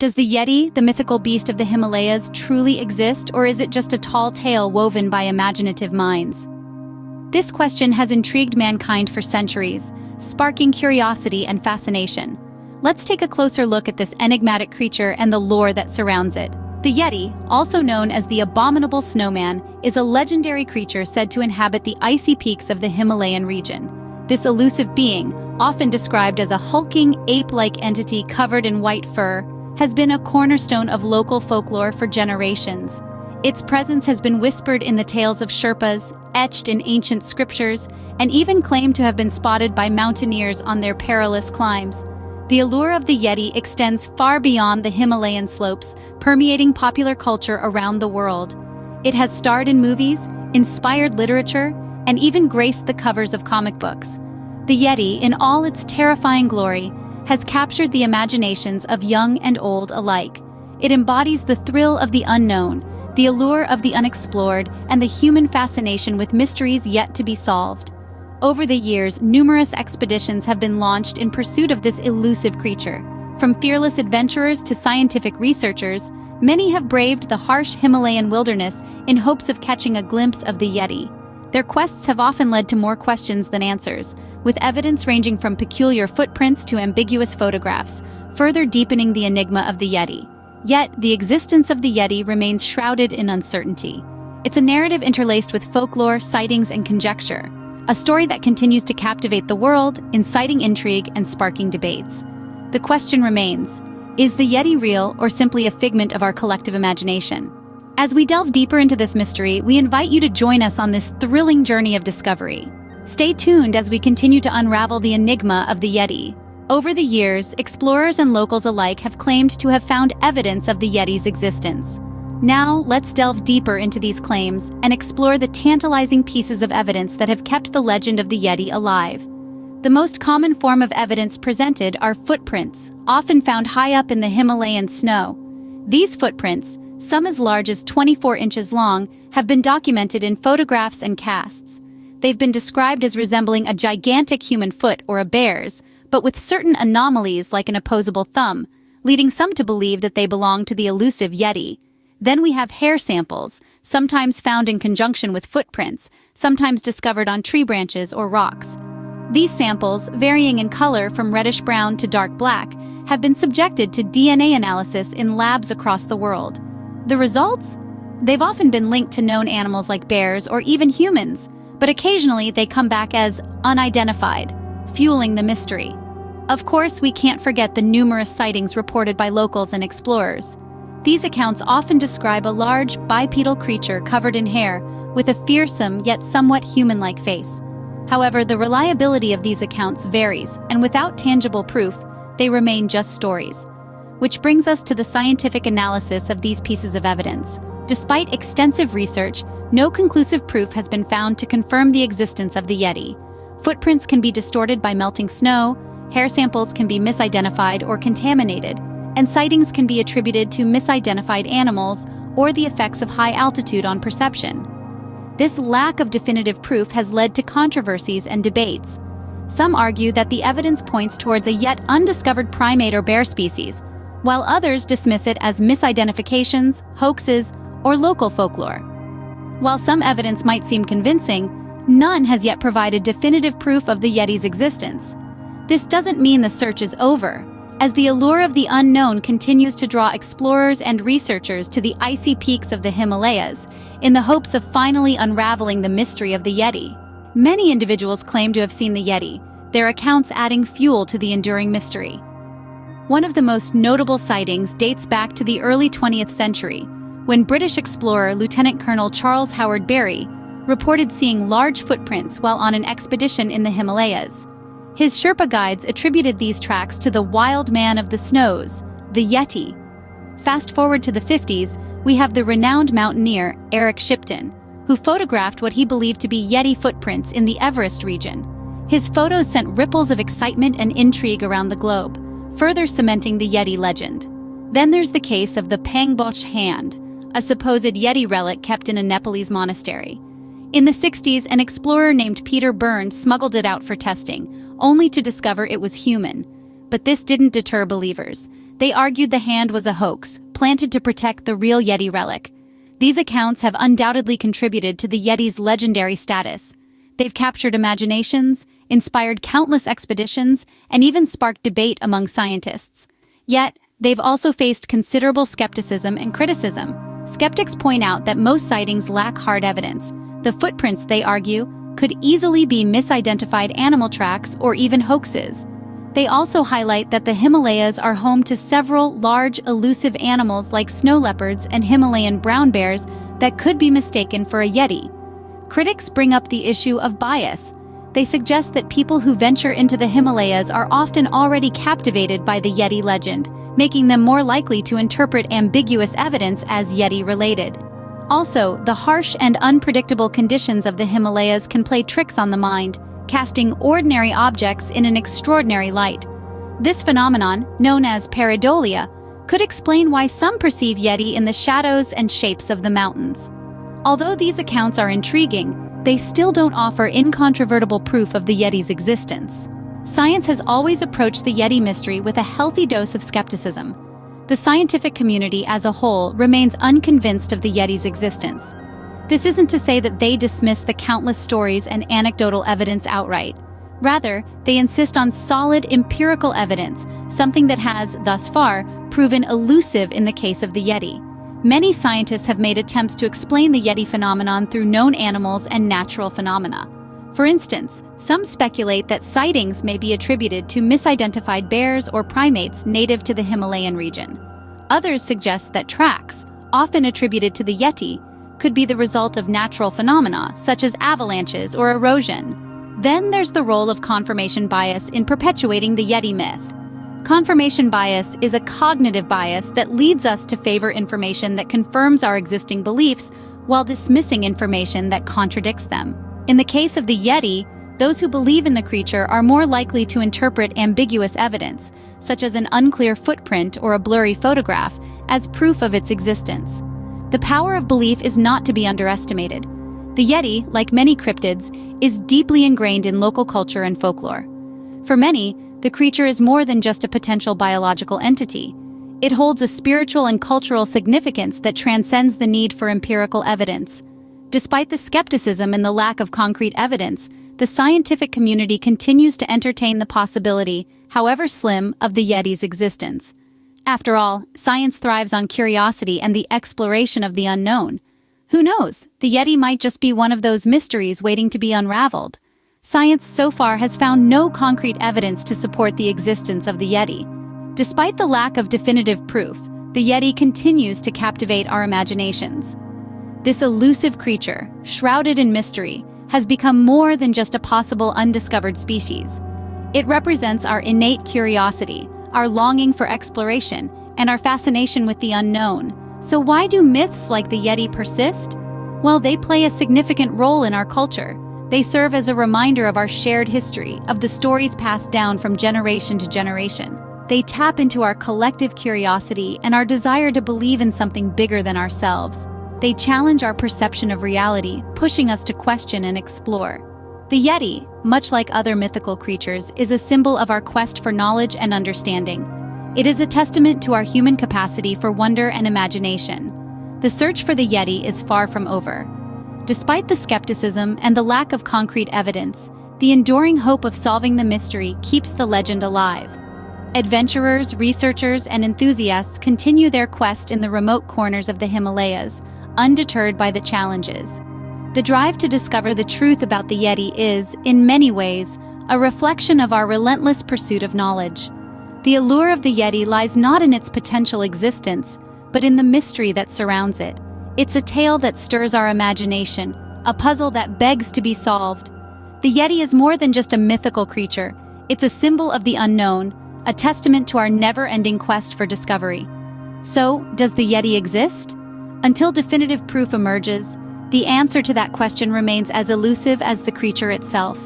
Does the Yeti, the mythical beast of the Himalayas, truly exist, or is it just a tall tale woven by imaginative minds? This question has intrigued mankind for centuries, sparking curiosity and fascination. Let's take a closer look at this enigmatic creature and the lore that surrounds it. The Yeti, also known as the Abominable Snowman, is a legendary creature said to inhabit the icy peaks of the Himalayan region. This elusive being, often described as a hulking, ape-like entity covered in white fur, has been a cornerstone of local folklore for generations. Its presence has been whispered in the tales of Sherpas, etched in ancient scriptures, and even claimed to have been spotted by mountaineers on their perilous climbs. The allure of the Yeti extends far beyond the Himalayan slopes, permeating popular culture around the world. It has starred in movies, inspired literature, and even graced the covers of comic books. The Yeti, in all its terrifying glory, has captured the imaginations of young and old alike. It embodies the thrill of the unknown, the allure of the unexplored, and the human fascination with mysteries yet to be solved. Over the years, numerous expeditions have been launched in pursuit of this elusive creature. From fearless adventurers to scientific researchers, many have braved the harsh Himalayan wilderness in hopes of catching a glimpse of the Yeti. Their quests have often led to more questions than answers, with evidence ranging from peculiar footprints to ambiguous photographs, further deepening the enigma of the Yeti. Yet, the existence of the Yeti remains shrouded in uncertainty. It's a narrative interlaced with folklore, sightings, and conjecture, a story that continues to captivate the world, inciting intrigue and sparking debates. The question remains, is the Yeti real or simply a figment of our collective imagination? As we delve deeper into this mystery, we invite you to join us on this thrilling journey of discovery. Stay tuned as we continue to unravel the enigma of the Yeti. Over the years, explorers and locals alike have claimed to have found evidence of the Yeti's existence. Now, let's delve deeper into these claims and explore the tantalizing pieces of evidence that have kept the legend of the Yeti alive. The most common form of evidence presented are footprints, often found high up in the Himalayan snow. These footprints, some as large as 24 inches long, have been documented in photographs and casts. They've been described as resembling a gigantic human foot or a bear's, but with certain anomalies like an opposable thumb, leading some to believe that they belong to the elusive Yeti. Then we have hair samples, sometimes found in conjunction with footprints, sometimes discovered on tree branches or rocks. These samples, varying in color from reddish-brown to dark black, have been subjected to DNA analysis in labs across the world. The results? They've often been linked to known animals like bears or even humans, but occasionally they come back as unidentified, fueling the mystery. Of course, we can't forget the numerous sightings reported by locals and explorers. These accounts often describe a large, bipedal creature covered in hair, with a fearsome yet somewhat human-like face. However, the reliability of these accounts varies, and without tangible proof, they remain just stories. Which brings us to the scientific analysis of these pieces of evidence. Despite extensive research, no conclusive proof has been found to confirm the existence of the Yeti. Footprints can be distorted by melting snow, hair samples can be misidentified or contaminated, and sightings can be attributed to misidentified animals or the effects of high altitude on perception. This lack of definitive proof has led to controversies and debates. Some argue that the evidence points towards a yet undiscovered primate or bear species, while others dismiss it as misidentifications, hoaxes, or local folklore. While some evidence might seem convincing, none has yet provided definitive proof of the Yeti's existence. This doesn't mean the search is over, as the allure of the unknown continues to draw explorers and researchers to the icy peaks of the Himalayas in the hopes of finally unraveling the mystery of the Yeti. Many individuals claim to have seen the Yeti, their accounts adding fuel to the enduring mystery. One of the most notable sightings dates back to the early 20th century, when British explorer Lieutenant Colonel Charles Howard Berry reported seeing large footprints while on an expedition in the Himalayas. His Sherpa guides attributed these tracks to the wild man of the snows, the Yeti. Fast forward to the 50s, we have the renowned mountaineer Eric Shipton, who photographed what he believed to be Yeti footprints in the Everest region. His photos sent ripples of excitement and intrigue around the globe, further cementing the Yeti legend. Then there's the case of the Pangboche hand, a supposed Yeti relic kept in a Nepalese monastery. In the 60s, an explorer named Peter Burns smuggled it out for testing, only to discover it was human. But this didn't deter believers. They argued the hand was a hoax, planted to protect the real Yeti relic. These accounts have undoubtedly contributed to the Yeti's legendary status. They've captured imaginations, inspired countless expeditions, and even sparked debate among scientists. Yet, they've also faced considerable skepticism and criticism. Skeptics point out that most sightings lack hard evidence. The footprints, they argue, could easily be misidentified animal tracks or even hoaxes. They also highlight that the Himalayas are home to several large, elusive animals like snow leopards and Himalayan brown bears that could be mistaken for a Yeti. Critics bring up the issue of bias. They suggest that people who venture into the Himalayas are often already captivated by the Yeti legend, making them more likely to interpret ambiguous evidence as Yeti-related. Also, the harsh and unpredictable conditions of the Himalayas can play tricks on the mind, casting ordinary objects in an extraordinary light. This phenomenon, known as pareidolia, could explain why some perceive Yeti in the shadows and shapes of the mountains. Although these accounts are intriguing, they still don't offer incontrovertible proof of the Yeti's existence. Science has always approached the Yeti mystery with a healthy dose of skepticism. The scientific community as a whole remains unconvinced of the Yeti's existence. This isn't to say that they dismiss the countless stories and anecdotal evidence outright. Rather, they insist on solid empirical evidence, something that has, thus far, proven elusive in the case of the Yeti. Many scientists have made attempts to explain the Yeti phenomenon through known animals and natural phenomena. For instance, some speculate that sightings may be attributed to misidentified bears or primates native to the Himalayan region. Others suggest that tracks, often attributed to the Yeti, could be the result of natural phenomena, such as avalanches or erosion. Then there's the role of confirmation bias in perpetuating the Yeti myth. Confirmation bias is a cognitive bias that leads us to favor information that confirms our existing beliefs while dismissing information that contradicts them. In the case of the Yeti, those who believe in the creature are more likely to interpret ambiguous evidence, such as an unclear footprint or a blurry photograph, as proof of its existence. The power of belief is not to be underestimated. The Yeti, like many cryptids, is deeply ingrained in local culture and folklore. For many, the creature is more than just a potential biological entity. It holds a spiritual and cultural significance that transcends the need for empirical evidence. Despite the skepticism and the lack of concrete evidence, the scientific community continues to entertain the possibility, however slim, of the Yeti's existence. After all, science thrives on curiosity and the exploration of the unknown. Who knows? The Yeti might just be one of those mysteries waiting to be unraveled. Science so far has found no concrete evidence to support the existence of the Yeti. Despite the lack of definitive proof, the Yeti continues to captivate our imaginations. This elusive creature, shrouded in mystery, has become more than just a possible undiscovered species. It represents our innate curiosity, our longing for exploration, and our fascination with the unknown. So why do myths like the Yeti persist? Well, they play a significant role in our culture. They serve as a reminder of our shared history, of the stories passed down from generation to generation. They tap into our collective curiosity and our desire to believe in something bigger than ourselves. They challenge our perception of reality, pushing us to question and explore. The Yeti, much like other mythical creatures, is a symbol of our quest for knowledge and understanding. It is a testament to our human capacity for wonder and imagination. The search for the Yeti is far from over. Despite the skepticism and the lack of concrete evidence, the enduring hope of solving the mystery keeps the legend alive. Adventurers, researchers, and enthusiasts continue their quest in the remote corners of the Himalayas, undeterred by the challenges. The drive to discover the truth about the Yeti is, in many ways, a reflection of our relentless pursuit of knowledge. The allure of the Yeti lies not in its potential existence, but in the mystery that surrounds it. It's a tale that stirs our imagination, a puzzle that begs to be solved. The Yeti is more than just a mythical creature. It's a symbol of the unknown, a testament to our never-ending quest for discovery. So, does the Yeti exist? Until definitive proof emerges, the answer to that question remains as elusive as the creature itself.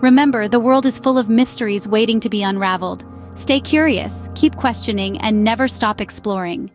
Remember, the world is full of mysteries waiting to be unraveled. Stay curious, keep questioning, and never stop exploring.